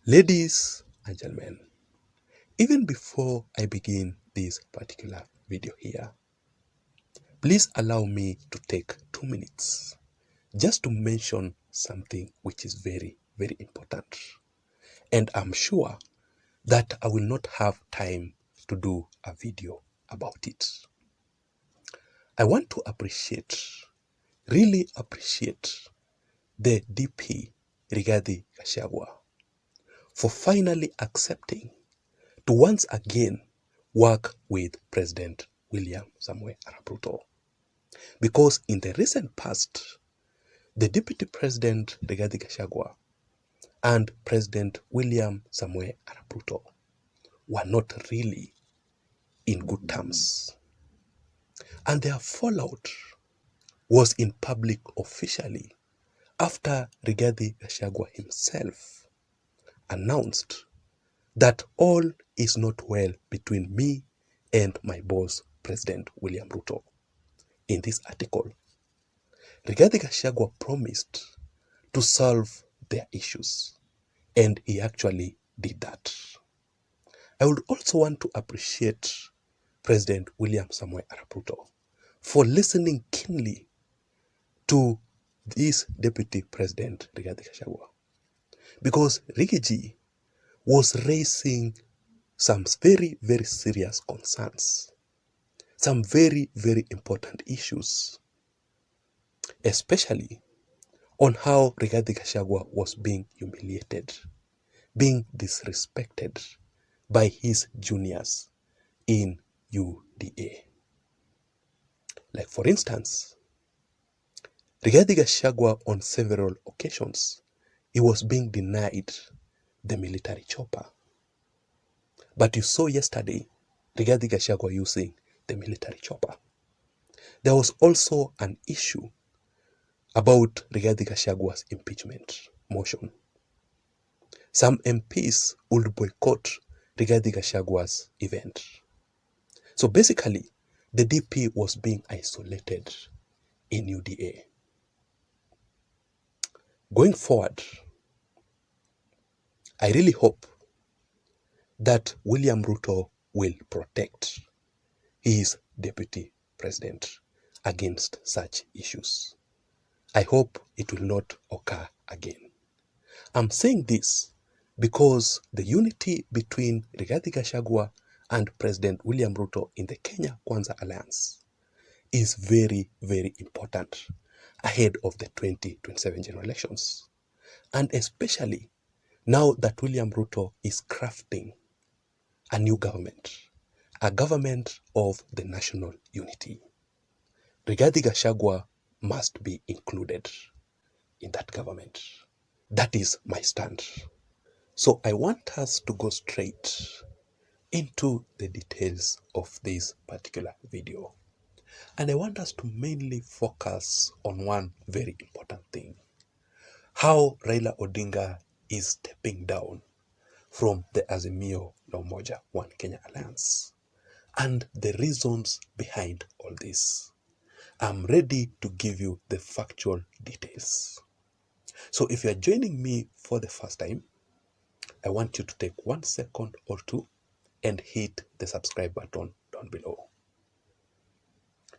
Ladies and gentlemen, even before I begin this particular video here, please allow me to take 2 minutes just to mention something which is very, very important. And I'm sure that I will not have time to do a video about it. I want to really appreciate the DP Rigathi Gachagua for finally accepting to once again work with President William Samoei Arap Ruto. Because in the recent past, the Deputy President Rigathi Gachagua and President William Samoei Arap Ruto were not really in good terms. And their fallout was in public officially after Rigathi Gachagua himself announced that all is not well between me and my boss, President William Ruto. In this article, Rigathi Gachagua promised to solve their issues, and he actually did that. I would also want to appreciate President William Samoei Arap Ruto for listening keenly to this Deputy President Rigathi Gachagua, because Rigiji was raising some very, very serious concerns, some very, very important issues, especially on how Rigathi Gachagua was being humiliated, being disrespected by his juniors in UDA. Like for instance, Rigathi Gachagua on several occasions, he was being denied the military chopper. But you saw yesterday, Rigathi Gachagua using the military chopper. There was also an issue about Rigathi Gachagua's impeachment motion. Some MPs would boycott Rigathi Gachagua's event. So basically, the DP was being isolated in UDA. Going forward, I really hope that William Ruto will protect his deputy president against such issues. I hope it will not occur again. I'm saying this because the unity between Rigathi Gachagua and President William Ruto in the Kenya Kwanza Alliance is very, very important ahead of the 2027 general elections. And especially now that William Ruto is crafting a new government, a government of the national unity. Rigathi Gachagua must be included in that government. That is my stand. So I want us to go straight into the details of this particular video. And I want us to mainly focus on one very important thing. How Raila Odinga is stepping down from the Azimio la Umoja One Kenya Alliance and the reasons behind all this. I'm ready to give you the factual details. So if you are joining me for the first time, I want you to take 1 second or two and hit the subscribe button down below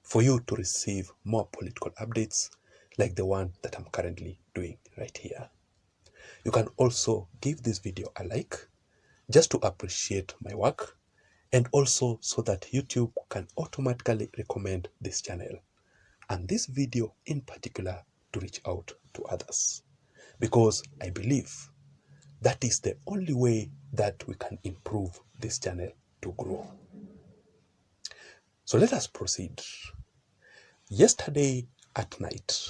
for you to receive more political updates like the one that I'm currently doing right here. You can also give this video a like just to appreciate my work, and also so that YouTube can automatically recommend this channel and this video in particular to reach out to others, because I believe that is the only way that we can improve this channel to grow. So let us proceed. Yesterday at night,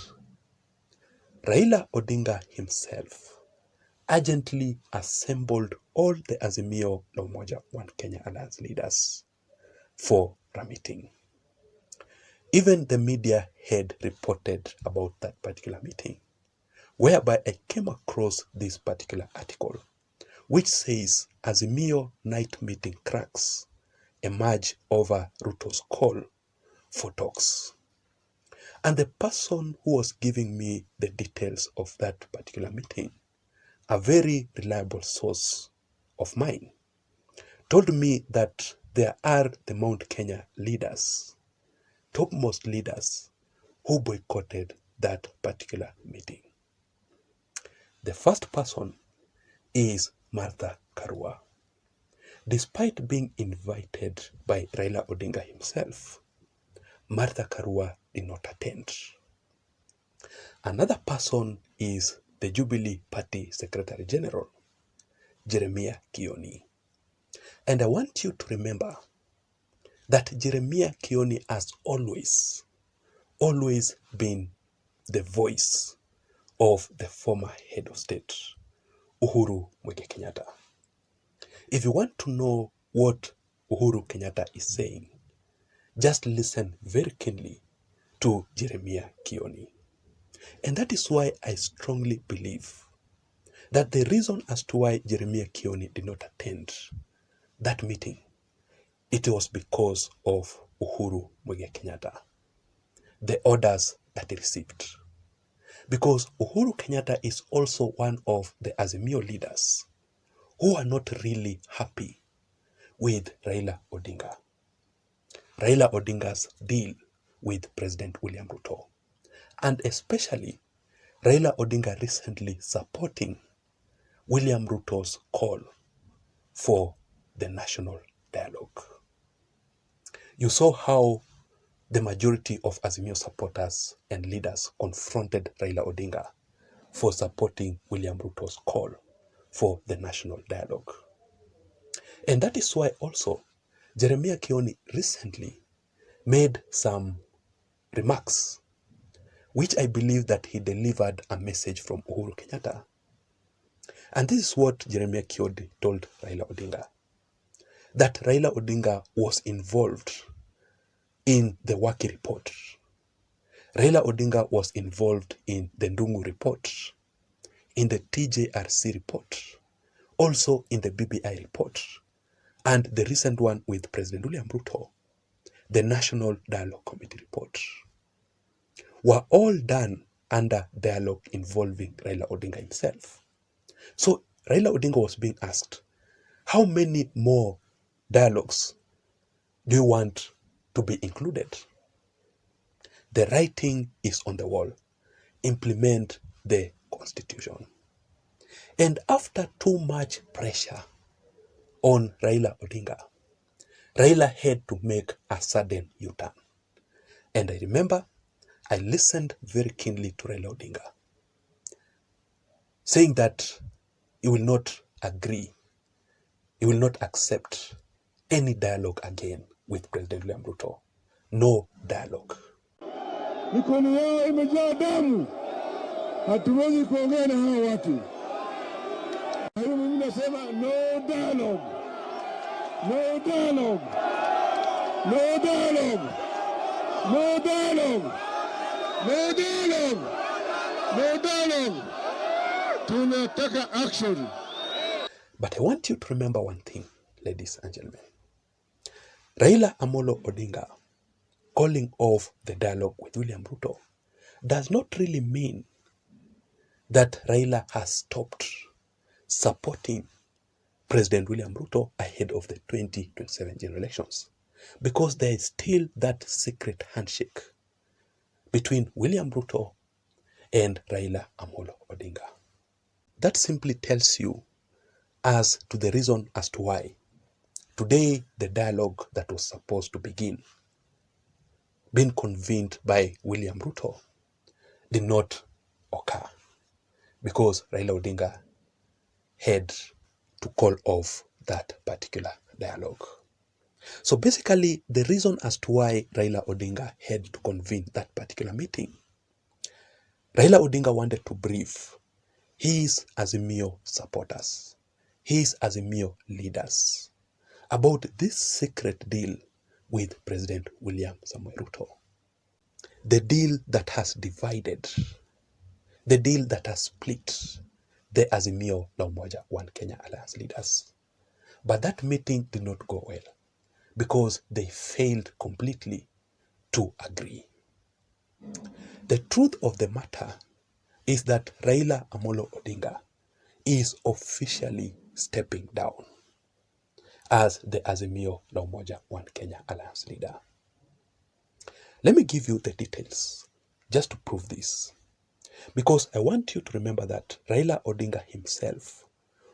Raila Odinga himself urgently assembled all the Azimio la Umoja One Kenya Alliance leaders for a meeting. Even the media had reported about that particular meeting, whereby I came across this particular article, which says Azimio night meeting cracks emerge over Ruto's call for talks. And the person who was giving me the details of that particular meeting a very reliable source of mine, told me that there are the Mount Kenya leaders, topmost leaders, who boycotted that particular meeting. The first person is Martha Karua. Despite being invited by Raila Odinga himself, Martha Karua did not attend. Another person is the Jubilee Party Secretary General, Jeremiah Kioni. And I want you to remember that Jeremiah Kioni has always been the voice of the former head of state, Uhuru Kenyatta. If you want to know what Uhuru Kenyatta is saying, just listen very keenly to Jeremiah Kioni. And that is why I strongly believe that the reason as to why Jeremiah Kioni did not attend that meeting, it was because of Uhuru Kenyatta, the orders that he received. Because Uhuru Kenyatta is also one of the Azimio leaders who are not really happy with Raila Odinga. Raila Odinga's deal with President William Ruto. And especially Raila Odinga recently supporting William Ruto's call for the national dialogue. You saw how the majority of Azimio supporters and leaders confronted Raila Odinga for supporting William Ruto's call for the national dialogue. And that is why also Jeremiah Kioni recently made some remarks, which I believe that he delivered a message from Uhuru Kenyatta. And this is what Jeremiah Kioni told Raila Odinga, that Raila Odinga was involved in the Waki report. Raila Odinga was involved in the Ndungu report, in the TJRC report, also in the BBI report, and the recent one with President William Ruto, the National Dialogue Committee report, were all done under dialogue involving Raila Odinga himself. So Raila Odinga was being asked, how many more dialogues do you want to be included? The writing is on the wall. Implement the constitution. And after too much pressure on Raila Odinga, Raila had to make a sudden U-turn. And I remember I listened very keenly to Raila Odinga, saying that he will not agree, he will not accept any dialogue again with President William Ruto. No dialogue. Mikono yao imejaa damu, hatuwezi kuongea na hao watu. Kwa hiyo mimi nasema no dialogue, no dialogue, no dialogue, no dialogue, no dialogue, no dialogue. Tunataka action. But I want you to remember one thing, ladies and gentlemen. Raila Amolo Odinga calling off the dialogue with William Ruto does not really mean that Raila has stopped supporting President William Ruto ahead of the 2027 general elections, because there is still that secret handshake between William Ruto and Raila Amolo Odinga. That simply tells you as to the reason as to why today the dialogue that was supposed to begin, being convened by William Ruto, did not occur, because Raila Odinga had to call off that particular dialogue. So basically, the reason as to why Raila Odinga had to convene that particular meeting, Raila Odinga wanted to brief his Azimio supporters, his Azimio leaders, about this secret deal with President William Samoei Ruto. The deal that has divided, the deal that has split the Azimio La Umoja One Kenya Alliance leaders. But that meeting did not go well because they failed completely to agree. The truth of the matter is that Raila Amolo Odinga is officially stepping down as the Azimio la Umoja One Kenya Alliance leader. Let me give you the details just to prove this, because I want you to remember that Raila Odinga himself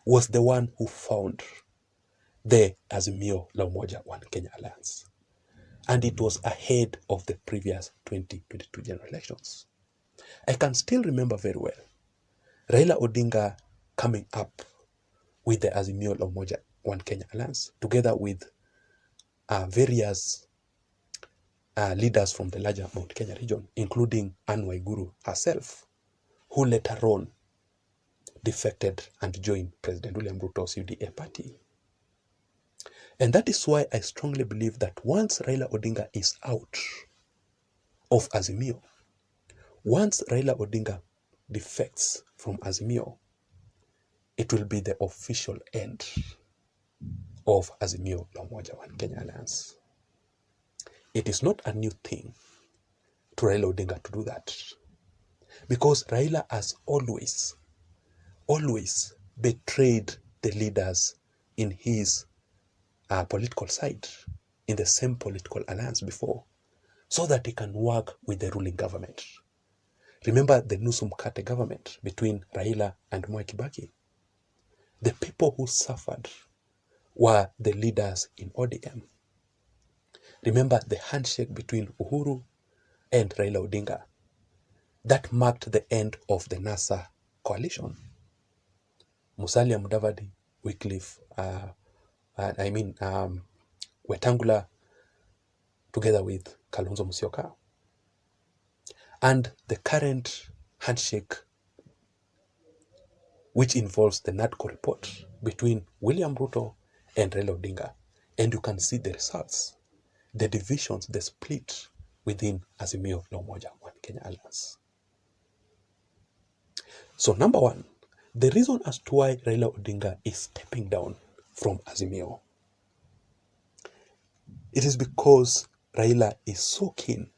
was the one who found the Azimio la Umoja One Kenya Alliance, and it was ahead of the previous 2022 general elections. I can still remember very well Raila Odinga coming up with the Azimio la Umoja One Kenya Alliance together with various leaders from the larger Mount Kenya region, including Anne Waiguru herself, who later on defected and joined President William Ruto's UDA party. And that is why I strongly believe that once Raila Odinga is out of Azimio, once Raila Odinga defects from Azimio, it will be the official end of Azimio la Umoja One Kenya Alliance. It is not a new thing to Raila Odinga to do that, because Raila has always betrayed the leaders in his political side, in the same political alliance before, so that he can work with the ruling government. Remember the Nusu Mkate government between Raila and Mwai Kibaki? The people who suffered were the leaders in ODM. Remember the handshake between Uhuru and Raila Odinga? That marked the end of the NASA coalition. Musalia Mudavadi, Wycliffe, Wetangula, together with Kalonzo Musyoka. And the current handshake, which involves the NADCO report between William Ruto and Raila Odinga. And you can see the results, the divisions, the split within Azimio la Umoja One Kenya Alliance. So number one, the reason as to why Raila Odinga is stepping down from Azimio, it is because Raila is so keen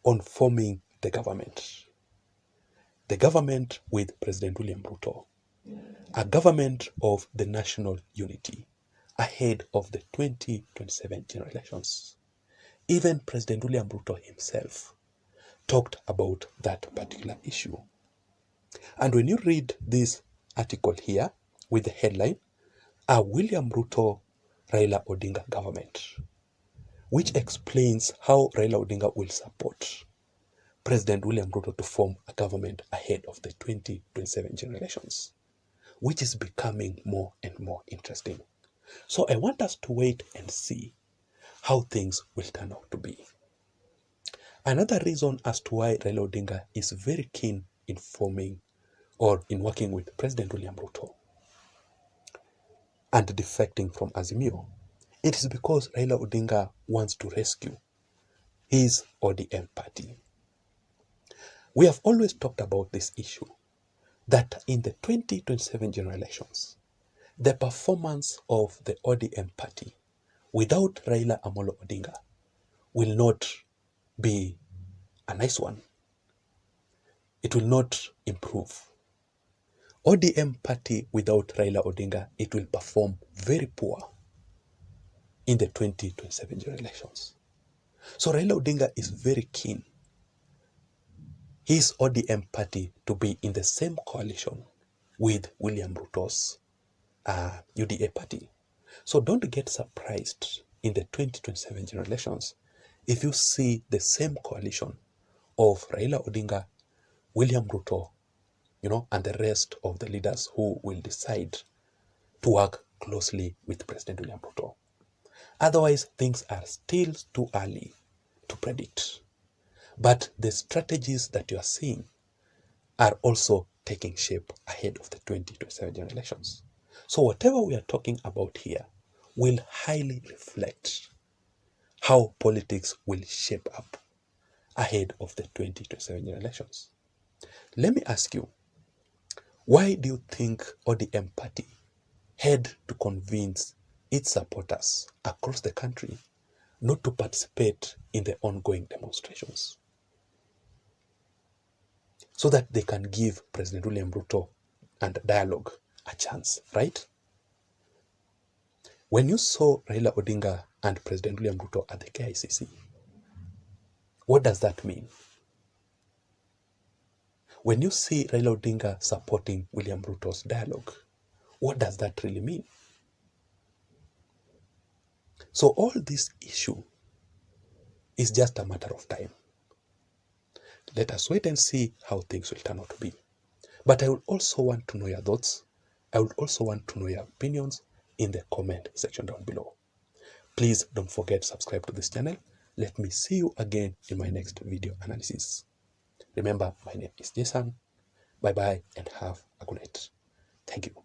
on forming the government with President William Ruto, a government of the national unity ahead of the 2027 general elections. Even President William Ruto himself talked about that particular issue. And when you read this article here with the headline, A William Ruto Raila Odinga Government, which explains how Raila Odinga will support President William Ruto to form a government ahead of the 2027 general elections, which is becoming more and more interesting. So I want us to wait and see how things will turn out to be. Another reason as to why Raila Odinga is very keen in forming or in working with President William Ruto and defecting from Azimio, it is because Raila Odinga wants to rescue his ODM party. We have always talked about this issue, that in the 2027 general elections, the performance of the ODM party without Raila Amolo Odinga will not be a nice one. It will not improve. ODM party without Raila Odinga, it will perform very poor in the 2027 general elections. So Raila Odinga is very keen his ODM party to be in the same coalition with William Ruto's UDA party. So don't get surprised in the 2027 general elections if you see the same coalition of Raila Odinga, William Ruto, and the rest of the leaders who will decide to work closely with President William Ruto. Otherwise, things are still too early to predict. But the strategies that you are seeing are also taking shape ahead of the 2027 general elections. So whatever we are talking about here will highly reflect how politics will shape up ahead of the 2027 general elections. Let me ask you, why do you think ODM party had to convince its supporters across the country not to participate in the ongoing demonstrations, so that they can give President William Ruto and dialogue a chance, right? When you saw Raila Odinga and President William Ruto at the KICC, what does that mean? When you see Raila Odinga supporting William Ruto's dialogue, what does that really mean? So all this issue is just a matter of time. Let us wait and see how things will turn out to be. But I would also want to know your thoughts. I would also want to know your opinions in the comment section down below. Please don't forget to subscribe to this channel. Let me see you again in my next video analysis. Remember, my name is Jason. Bye bye and have a good night. Thank you.